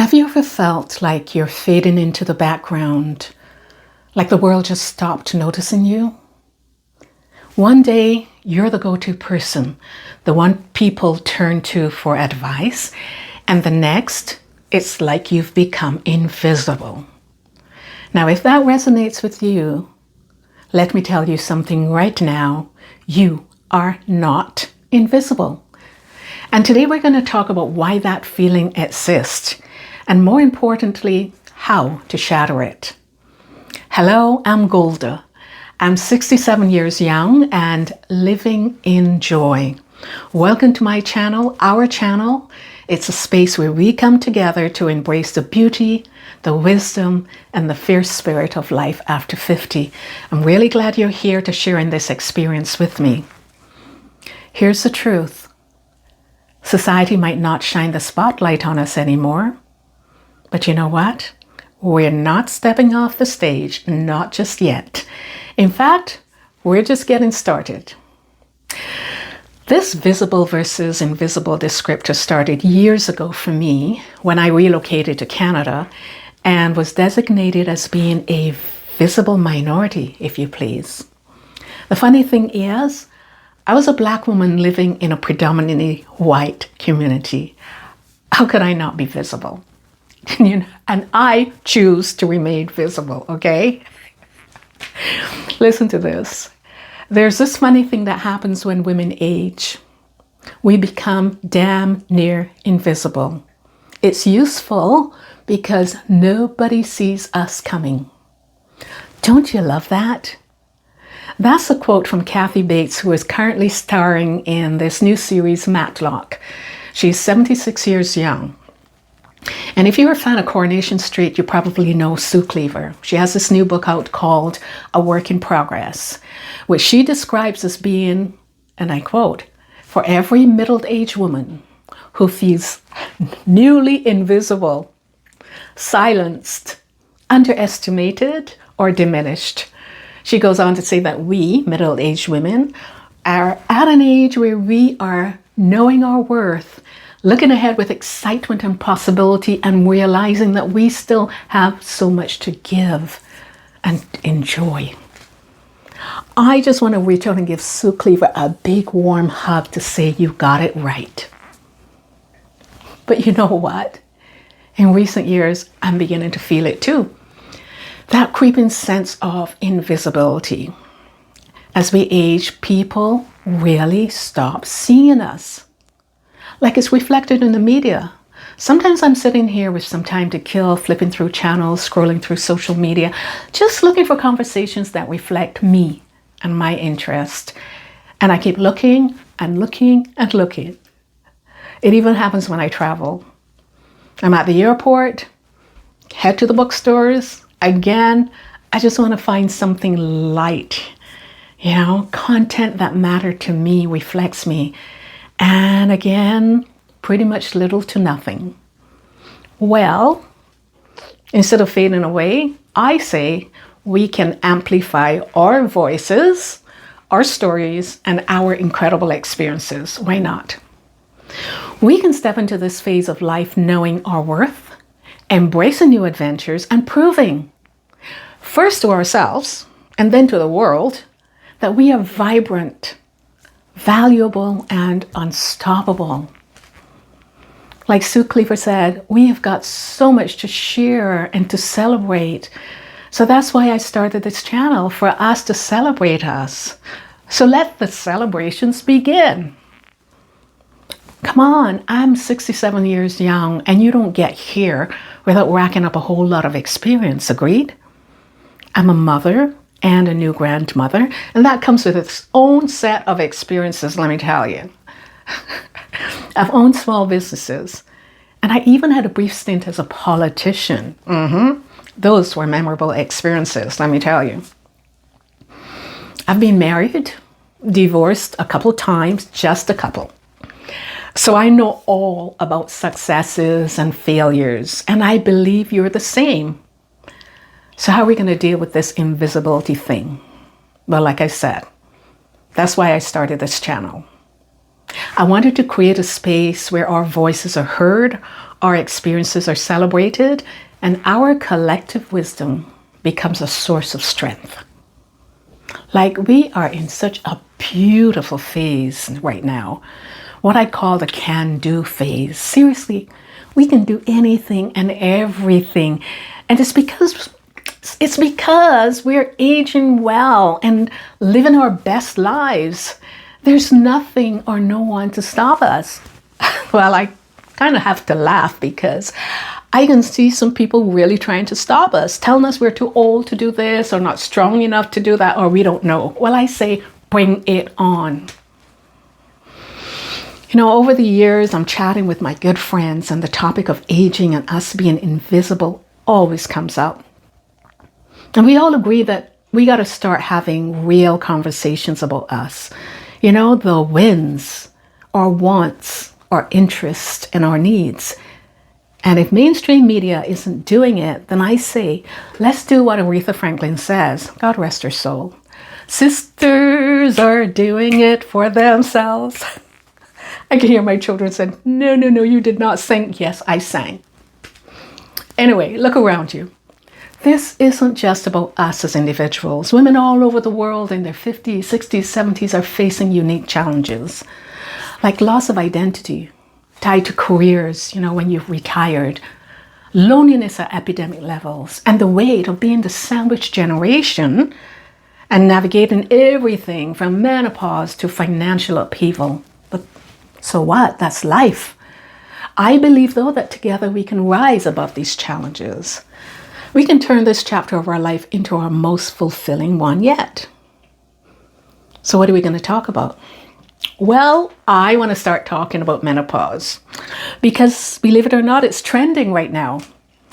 Have you ever felt like you're fading into the background, like the world just stopped noticing you? One day, you're the go-to person, the one people turn to for advice, and the next, it's like you've become invisible. Now, if that resonates with you, let me tell you something right now. You are not invisible. And today we're going to talk about why that feeling exists, and more importantly, how to shatter it. Hello, I'm Golda. I'm 67 years young and living in joy. Welcome to my channel, our channel. It's a space where we come together to embrace the beauty, the wisdom, and the fierce spirit of life after 50. I'm really glad you're here to share in this experience with me. Here's the truth. Society might not shine the spotlight on us anymore, but you know what? We're not stepping off the stage, not just yet. In fact, we're just getting started. This visible versus invisible descriptor started years ago for me when I relocated to Canada and was designated as being a visible minority, if you please. The funny thing is, I was a Black woman living in a predominantly white community. How could I not be visible? And I choose to remain visible, okay? Listen to this. There's this funny thing that happens when women age. We become damn near invisible. It's useful because nobody sees us coming. Don't you love that? That's a quote from Kathy Bates, who is currently starring in this new series, Matlock. She's 76 years young. And if you're a fan of Coronation Street, you probably know Sue Cleaver. She has this new book out called A Work in Progress, which she describes as being, and I quote, for every middle-aged woman who feels newly invisible, silenced, underestimated, or diminished. She goes on to say that we, middle-aged women, are at an age where we are knowing our worth, looking ahead with excitement and possibility, and realizing that we still have so much to give and enjoy. I just want to reach out and give Sue Cleaver a big warm hug to say you got it right. But you know what? In recent years, I'm beginning to feel it too. That creeping sense of invisibility. As we age, people really stop seeing us. Like it's reflected in the media. Sometimes I'm sitting here with some time to kill, flipping through channels, scrolling through social media, just looking for conversations that reflect me and my interest. And I keep looking and looking and looking. It even happens when I travel. I'm at the airport, head to the bookstores. Again, I just want to find something light. Content that matters to me, reflects me. And again, pretty much little to nothing. Well, instead of fading away, I say we can amplify our voices, our stories, and our incredible experiences. Why not? We can step into this phase of life knowing our worth, embracing new adventures, and proving, first to ourselves and then to the world, that we are vibrant, valuable, and unstoppable. Like Sue Cleaver said, we have got so much to share and to celebrate. So that's why I started this channel, for us to celebrate us. So let the celebrations begin. Come on, I'm 67 years young, and you don't get here without racking up a whole lot of experience, agreed? I'm a mother and a new grandmother, and that comes with its own set of experiences, let me tell you. I've owned small businesses, and I even had a brief stint as a politician. Those were memorable experiences, let me tell you. I've been married, divorced a couple times, just a couple. So I know all about successes and failures, and I believe you're the same. So how are we going to deal with this invisibility thing? Well, like I said, that's why I started this channel. I wanted to create a space where our voices are heard, our experiences are celebrated, and our collective wisdom becomes a source of strength. Like, we are in such a beautiful phase right now, what I call the can-do phase. Seriously, we can do anything and everything. And it's because we're aging well and living our best lives. There's nothing or no one to stop us. Well, I kind of have to laugh because I can see some people really trying to stop us, telling us we're too old to do this or not strong enough to do that, or we don't know. Well, I say, bring it on. You know, over the years, I'm chatting with my good friends, and the topic of aging and us being invisible always comes up. And we all agree that we got to start having real conversations about us. You know, the wins, our wants, our interests, and our needs. And if mainstream media isn't doing it, then I say, let's do what Aretha Franklin says. God rest her soul. Sisters are doing it for themselves. I can hear my children say, no, you did not sing. Yes, I sang. Anyway, look around you. This isn't just about us as individuals. Women all over the world in their 50s, 60s, 70s are facing unique challenges, like loss of identity, tied to careers, you know, when you've retired, loneliness at epidemic levels, and the weight of being the sandwich generation and navigating everything from menopause to financial upheaval. But so what? That's life. I believe, though, that together we can rise above these challenges. We can turn this chapter of our life into our most fulfilling one yet. So what are we going to talk about? Well, I want to start talking about menopause because, believe it or not, it's trending right now.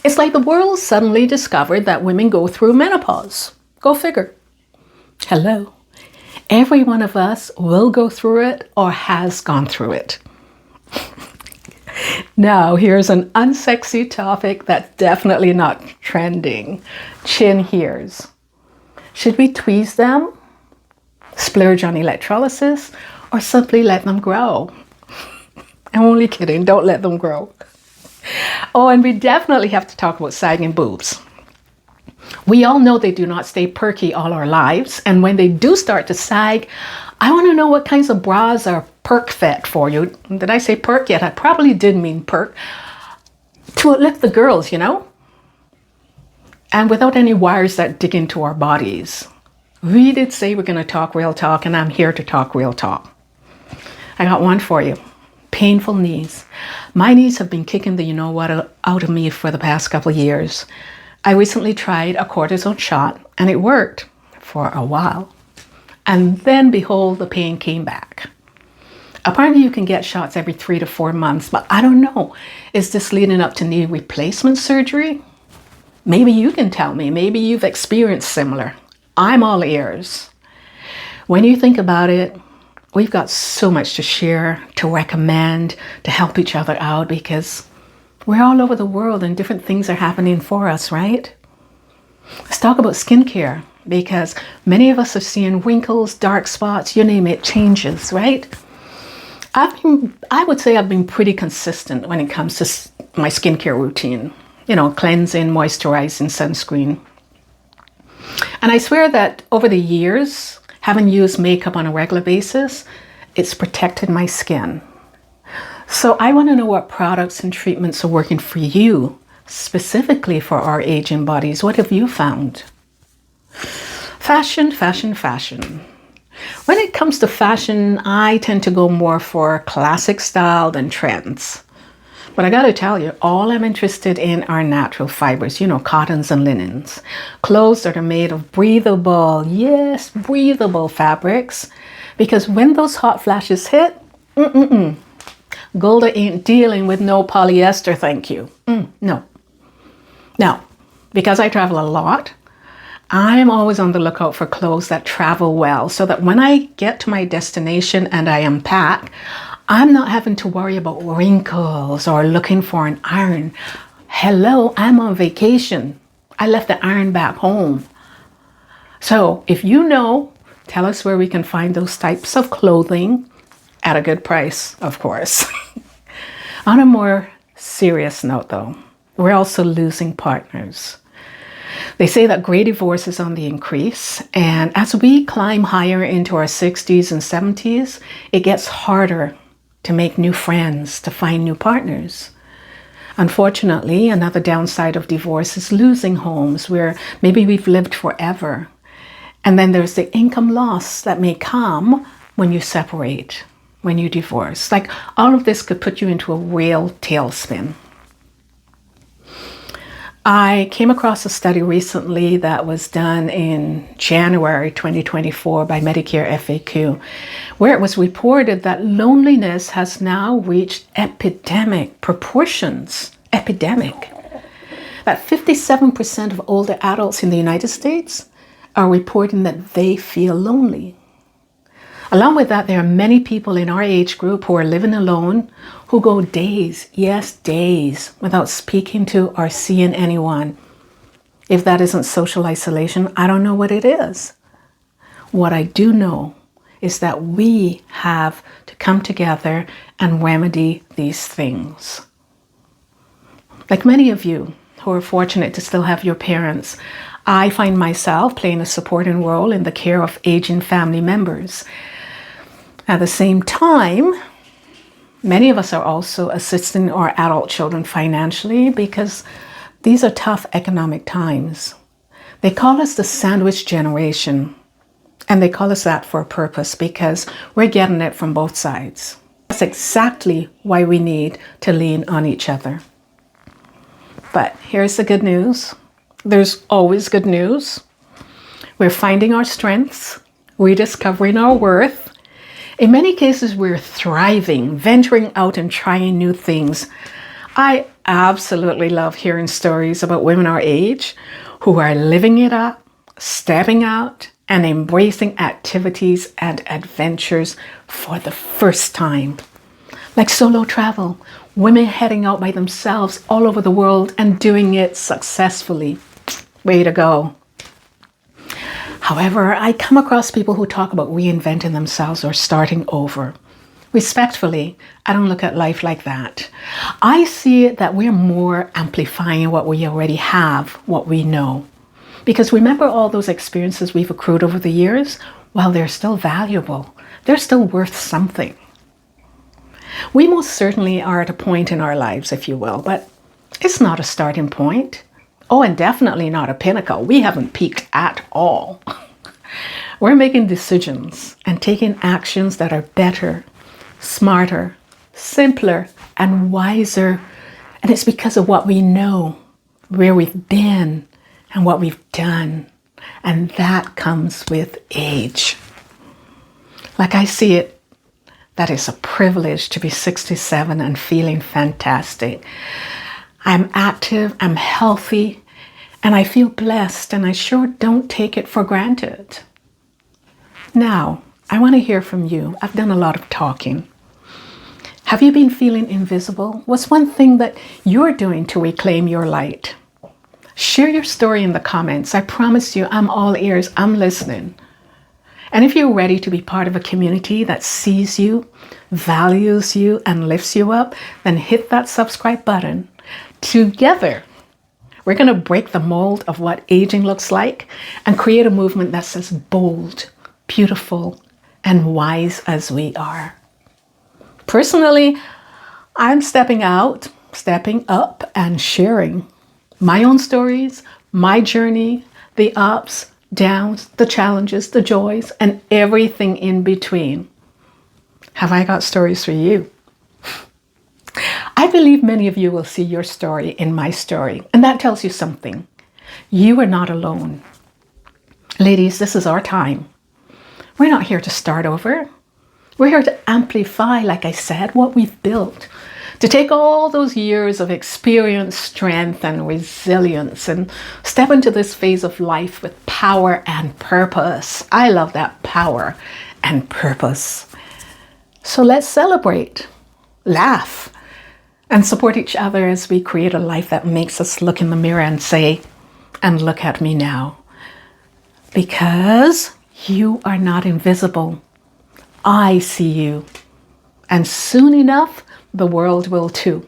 It's like the world suddenly discovered that women go through menopause. Go figure. Hello. Every one of us will go through it or has gone through it. Now, here's an unsexy topic that's definitely not trending. Chin hairs. Should we tweeze them, splurge on electrolysis, or simply let them grow? I'm only kidding. Don't let them grow. Oh, and we definitely have to talk about sagging boobs. We all know they do not stay perky all our lives. And when they do start to sag, I want to know what kinds of bras are perk fit for you. Did I say perk yet? I probably did mean perk. To uplift the girls, you know? And without any wires that dig into our bodies. We did say we're going to talk real talk, and I'm here to talk real talk. I got one for you. Painful knees. My knees have been kicking the you-know-what out of me for the past couple of years. I recently tried a cortisone shot, and it worked for a while. And then, behold, the pain came back. Apparently, you can get shots every 3 to 4 months, but I don't know. Is this leading up to knee replacement surgery? Maybe you can tell me. Maybe you've experienced similar. I'm all ears. When you think about it, we've got so much to share, to recommend, to help each other out because we're all over the world and different things are happening for us, right? Let's talk about skincare because many of us are seeing wrinkles, dark spots, you name it, changes, right? I would say I've been pretty consistent when it comes to my skincare routine. You know, cleansing, moisturizing, sunscreen. And I swear that over the years, having used makeup on a regular basis, it's protected my skin. So I want to know what products and treatments are working for you, specifically for our aging bodies. What have you found? Fashion. When it comes to fashion, I tend to go more for classic style than trends. But I gotta tell you, all I'm interested in are natural fibers, you know, cottons and linens. Clothes that are made of breathable, yes, breathable fabrics. Because when those hot flashes hit, Golda ain't dealing with no polyester, thank you. No. Now, because I travel a lot, I'm always on the lookout for clothes that travel well so that when I get to my destination and I unpack, I'm not having to worry about wrinkles or looking for an iron. Hello, I'm on vacation. I left the iron back home. So if you know, tell us where we can find those types of clothing at a good price, of course. On a more serious note though, we're also losing partners. They say that gray divorce is on the increase, and as we climb higher into our 60s and 70s, it gets harder to make new friends, to find new partners. Unfortunately, another downside of divorce is losing homes where maybe we've lived forever. And then there's the income loss that may come when you separate, when you divorce. Like, all of this could put you into a real tailspin. I came across a study recently that was done in January 2024 by Medicare FAQ, where it was reported that loneliness has now reached epidemic proportions. Epidemic. That 57% of older adults in the United States are reporting that they feel lonely. Along with that, there are many people in our age group who are living alone, who go days, yes, days, without speaking to or seeing anyone. If that isn't social isolation, I don't know what it is. What I do know is that we have to come together and remedy these things. Like many of you who are fortunate to still have your parents, I find myself playing a supporting role in the care of aging family members. At the same time, many of us are also assisting our adult children financially because these are tough economic times. They call us the sandwich generation, and they call us that for a purpose because we're getting it from both sides. That's exactly why we need to lean on each other. But here's the good news. There's always good news. We're finding our strengths, rediscovering our worth. In many cases, we're thriving, venturing out and trying new things. I absolutely love hearing stories about women our age who are living it up, stepping out, and embracing activities and adventures for the first time. Like solo travel, women heading out by themselves all over the world and doing it successfully. Way to go. However, I come across people who talk about reinventing themselves or starting over. Respectfully, I don't look at life like that. I see it that we're more amplifying what we already have, what we know. Because remember all those experiences we've accrued over the years? Well, they're still valuable. They're still worth something. We most certainly are at a point in our lives, if you will, but it's not a starting point. Oh, and definitely not a pinnacle. We haven't peaked at all. We're making decisions and taking actions that are better, smarter, simpler, and wiser. And it's because of what we know, where we've been, and what we've done. And that comes with age. Like I see it, that is a privilege to be 67 and feeling fantastic. I'm active, I'm healthy, and I feel blessed, and I sure don't take it for granted. Now, I want to hear from you. I've done a lot of talking. Have you been feeling invisible? What's one thing that you're doing to reclaim your light? Share your story in the comments. I promise you, I'm all ears. I'm listening. And if you're ready to be part of a community that sees you, values you, and lifts you up, then hit that subscribe button. Together, we're going to break the mold of what aging looks like and create a movement that's as bold, beautiful, and wise as we are. Personally, I'm stepping out, stepping up, and sharing my own stories, my journey, the ups, downs, the challenges, the joys, and everything in between. Have I got stories for you? I believe many of you will see your story in my story, and that tells you something. You are not alone. Ladies, this is our time. We're not here to start over. We're here to amplify, like I said, what we've built. To take all those years of experience, strength, and resilience and step into this phase of life with power and purpose. I love that, power and purpose. So let's celebrate, laugh, and support each other as we create a life that makes us look in the mirror and say, and look at me now. Because you are not invisible. I see you. And soon enough, the world will too.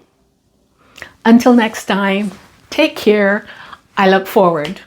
Until next time, take care. I look forward.